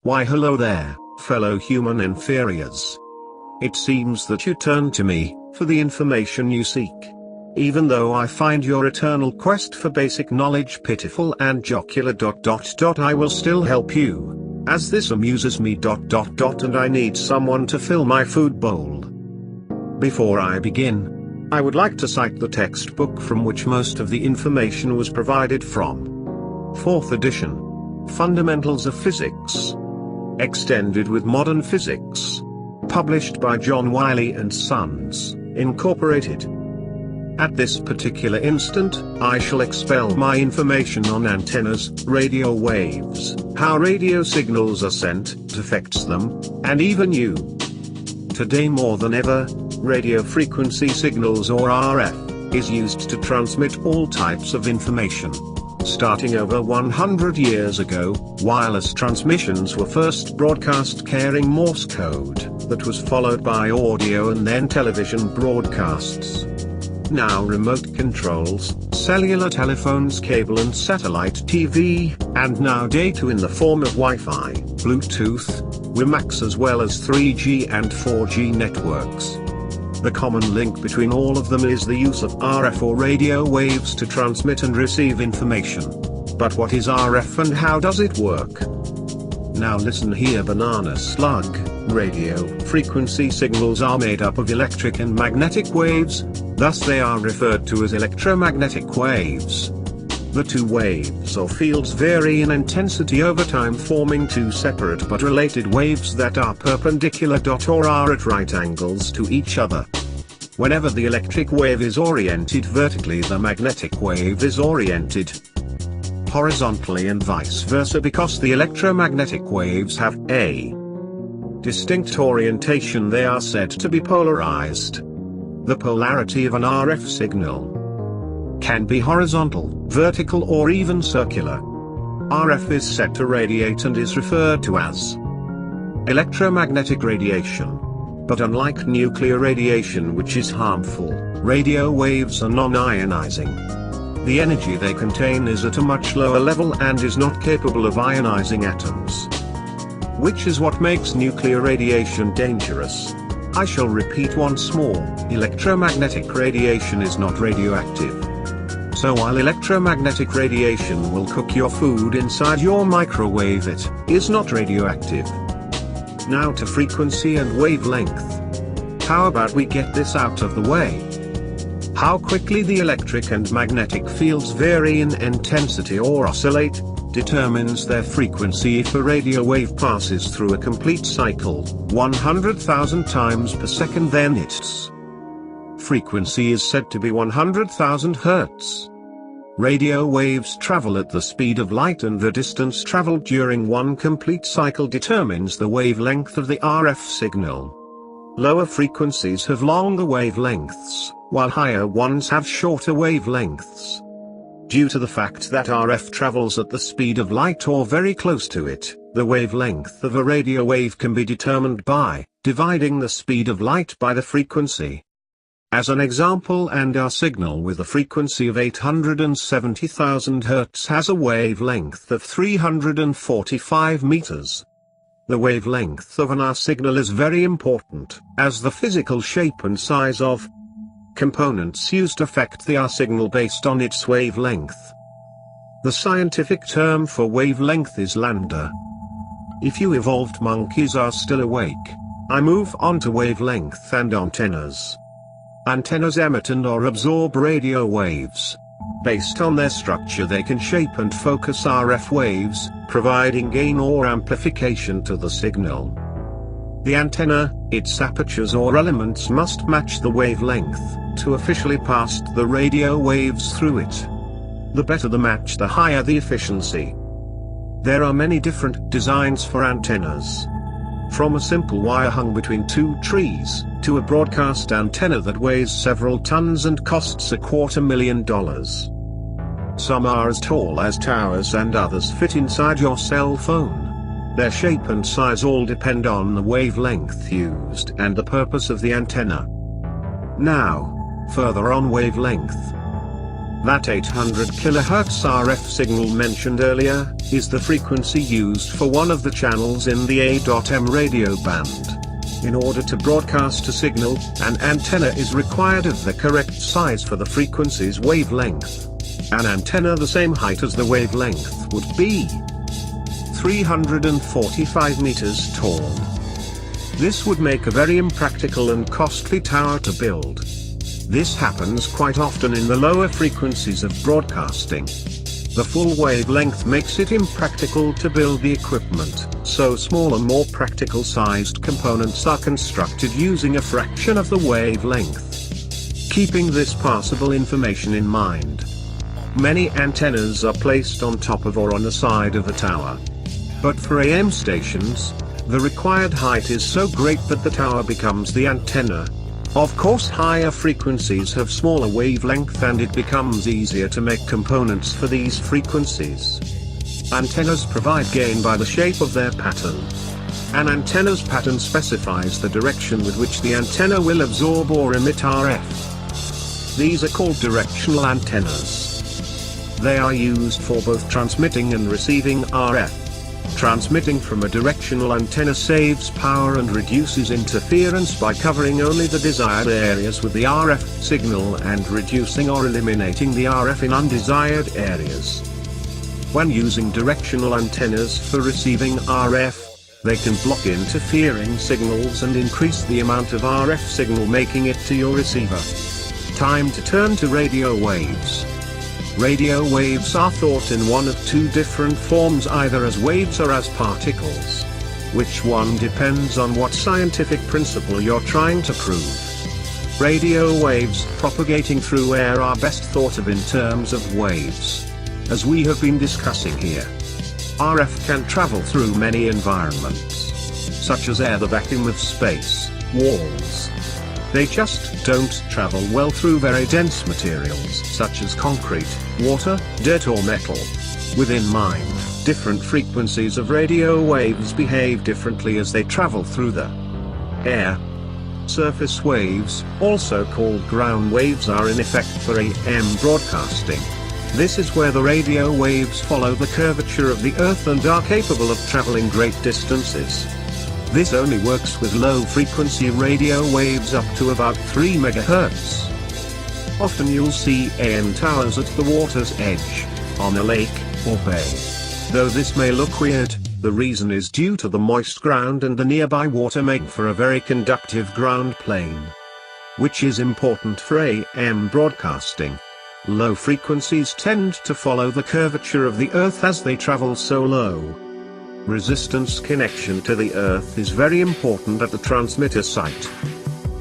Why hello there, fellow human inferiors. It seems that you turn to me, for the information you seek. Even though I find your eternal quest for basic knowledge pitiful and jocular. I will still help you, as this amuses me. And I need someone to fill my food bowl. Before I begin, I would like to cite the textbook from which most of the information was provided from. 4th edition. Fundamentals of Physics. Extended with Modern Physics. Published by John Wiley & Sons, Incorporated. At this particular instant, I shall expel my information on antennas, radio waves, how radio signals are sent, affects them, and even you. Today more than ever, radio frequency signals or RF, is used to transmit all types of information. Starting over 100 years ago, wireless transmissions were first broadcast carrying Morse code, that was followed by audio and then television broadcasts. Now remote controls, cellular telephones, cable and satellite TV, and now data in the form of Wi-Fi, Bluetooth, WiMAX as well as 3G and 4G networks. The common link between all of them is the use of RF or radio waves to transmit and receive information. But what is RF and how does it work? Now listen here, banana slug. Radio frequency signals are made up of electric and magnetic waves, thus they are referred to as electromagnetic waves. The two waves or fields vary in intensity over time, forming two separate but related waves that are perpendicular. Or are at right angles to each other. Whenever the electric wave is oriented vertically, the magnetic wave is oriented horizontally and vice versa, because the electromagnetic waves have a distinct orientation. They are said to be polarized. The polarity of an RF signal can be horizontal, vertical or even circular. RF is said to radiate and is referred to as electromagnetic radiation. But unlike nuclear radiation, which is harmful, radio waves are non-ionizing. The energy they contain is at a much lower level and is not capable of ionizing atoms, which is what makes nuclear radiation dangerous. I shall repeat once more, electromagnetic radiation is not radioactive. So while electromagnetic radiation will cook your food inside your microwave, it is not radioactive. Now to frequency and wavelength. How about we get this out of the way? How quickly the electric and magnetic fields vary in intensity or oscillate, determines their frequency. If a radio wave passes through a complete cycle, 100,000 times per second, then its frequency is said to be 100,000 Hz. Radio waves travel at the speed of light, and the distance traveled during one complete cycle determines the wavelength of the RF signal. Lower frequencies have longer wavelengths, while higher ones have shorter wavelengths. Due to the fact that RF travels at the speed of light or very close to it, the wavelength of a radio wave can be determined by dividing the speed of light by the frequency. As an example, our signal with a frequency of 870,000 Hz has a wavelength of 345 meters. The wavelength of our signal is very important, as the physical shape and size of components used affect the signal based on its wavelength. The scientific term for wavelength is lambda. If you evolved monkeys are still awake, I move on to wavelength and antennas. Antennas emit and or absorb radio waves. Based on their structure, they can shape and focus RF waves, providing gain or amplification to the signal. The antenna, its apertures or elements must match the wavelength, to officially pass the radio waves through it. The better the match, the higher the efficiency. There are many different designs for antennas. From a simple wire hung between two trees, to a broadcast antenna that weighs several tons and costs $250,000. Some are as tall as towers and others fit inside your cell phone. Their shape and size all depend on the wavelength used and the purpose of the antenna. Now, further on wavelength. That 800 kHz RF signal mentioned earlier, is the frequency used for one of the channels in the A.M radio band. In order to broadcast a signal, an antenna is required of the correct size for the frequency's wavelength. An antenna the same height as the wavelength would be 345 meters tall. This would make a very impractical and costly tower to build. This happens quite often in the lower frequencies of broadcasting. The full wavelength makes it impractical to build the equipment, so smaller, more practical sized components are constructed using a fraction of the wavelength. Keeping this passable information in mind, many antennas are placed on top of or on the side of a tower. But for AM stations, the required height is so great that the tower becomes the antenna. Of course, higher frequencies have smaller wavelength and it becomes easier to make components for these frequencies. Antennas provide gain by the shape of their pattern. An antenna's pattern specifies the direction with which the antenna will absorb or emit RF. These are called directional antennas. They are used for both transmitting and receiving RF. Transmitting from a directional antenna saves power and reduces interference by covering only the desired areas with the RF signal and reducing or eliminating the RF in undesired areas. When using directional antennas for receiving RF, they can block interfering signals and increase the amount of RF signal making it to your receiver. Time to turn to radio waves. Radio waves are thought in one of two different forms, either as waves or as particles. Which one depends on what scientific principle you're trying to prove. Radio waves propagating through air are best thought of in terms of waves. As we have been discussing here, RF can travel through many environments, such as air, the vacuum of space, walls. They just don't travel well through very dense materials such as concrete, water, dirt or metal. Within mind, different frequencies of radio waves behave differently as they travel through the air. Surface waves, also called ground waves, are in effect for AM broadcasting. This is where the radio waves follow the curvature of the Earth and are capable of traveling great distances. This only works with low-frequency radio waves up to about 3 MHz. Often you'll see AM towers at the water's edge, on a lake or bay. Though this may look weird, the reason is due to the moist ground and the nearby water make for a very conductive ground plane, which is important for AM broadcasting. Low frequencies tend to follow the curvature of the Earth as they travel so low. Resistance connection to the Earth is very important at the transmitter site.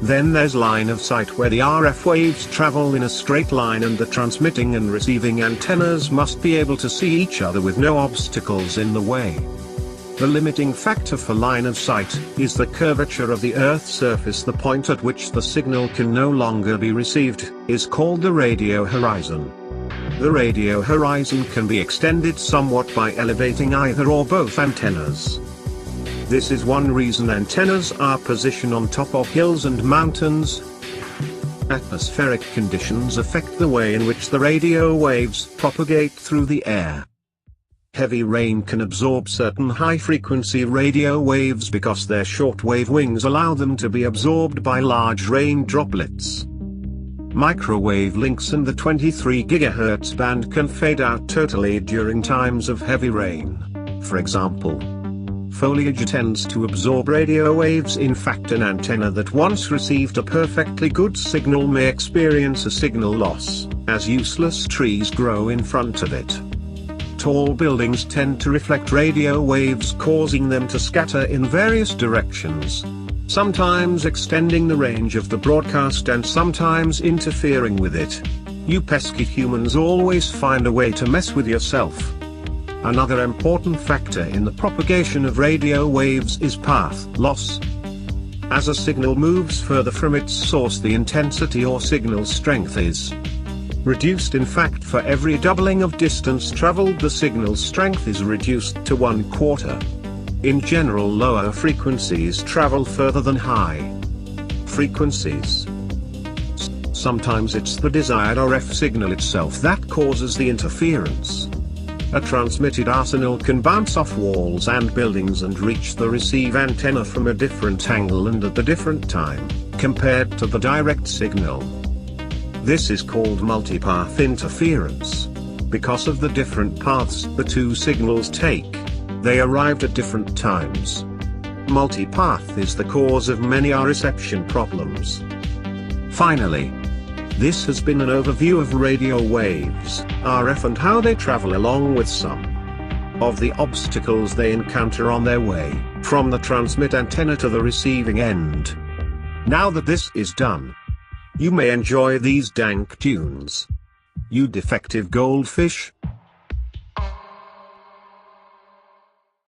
Then there's line of sight, where the RF waves travel in a straight line and the transmitting and receiving antennas must be able to see each other with no obstacles in the way. The limiting factor for line of sight is the curvature of the Earth's surface. The point at which the signal can no longer be received is called the radio horizon. The radio horizon can be extended somewhat by elevating either or both antennas. This is one reason antennas are positioned on top of hills and mountains. Atmospheric conditions affect the way in which the radio waves propagate through the air. Heavy rain can absorb certain high-frequency radio waves because their short-wave wings allow them to be absorbed by large rain droplets. Microwave links in the 23 GHz band can fade out totally during times of heavy rain. For example, foliage tends to absorb radio waves. In fact, an antenna that once received a perfectly good signal may experience a signal loss, as useless trees grow in front of it. Tall buildings tend to reflect radio waves, causing them to scatter in various directions, sometimes extending the range of the broadcast and sometimes interfering with it. You pesky humans always find a way to mess with yourself. Another important factor in the propagation of radio waves is path loss. As a signal moves further from its source, the intensity or signal strength is reduced. In fact, for every doubling of distance traveled, the signal strength is reduced to 1/4. In general, lower frequencies travel further than high frequencies. sometimes it's the desired RF signal itself that causes the interference. A transmitted signal can bounce off walls and buildings and reach the receive antenna from a different angle and at a different time, compared to the direct signal. This is called multipath interference. Because of the different paths the two signals take, they arrived at different times. Multipath is the cause of many reception problems. Finally, this has been an overview of radio waves, RF, and how they travel along with some of the obstacles they encounter on their way, from the transmit antenna to the receiving end. Now that this is done, you may enjoy these dank tunes. You defective goldfish.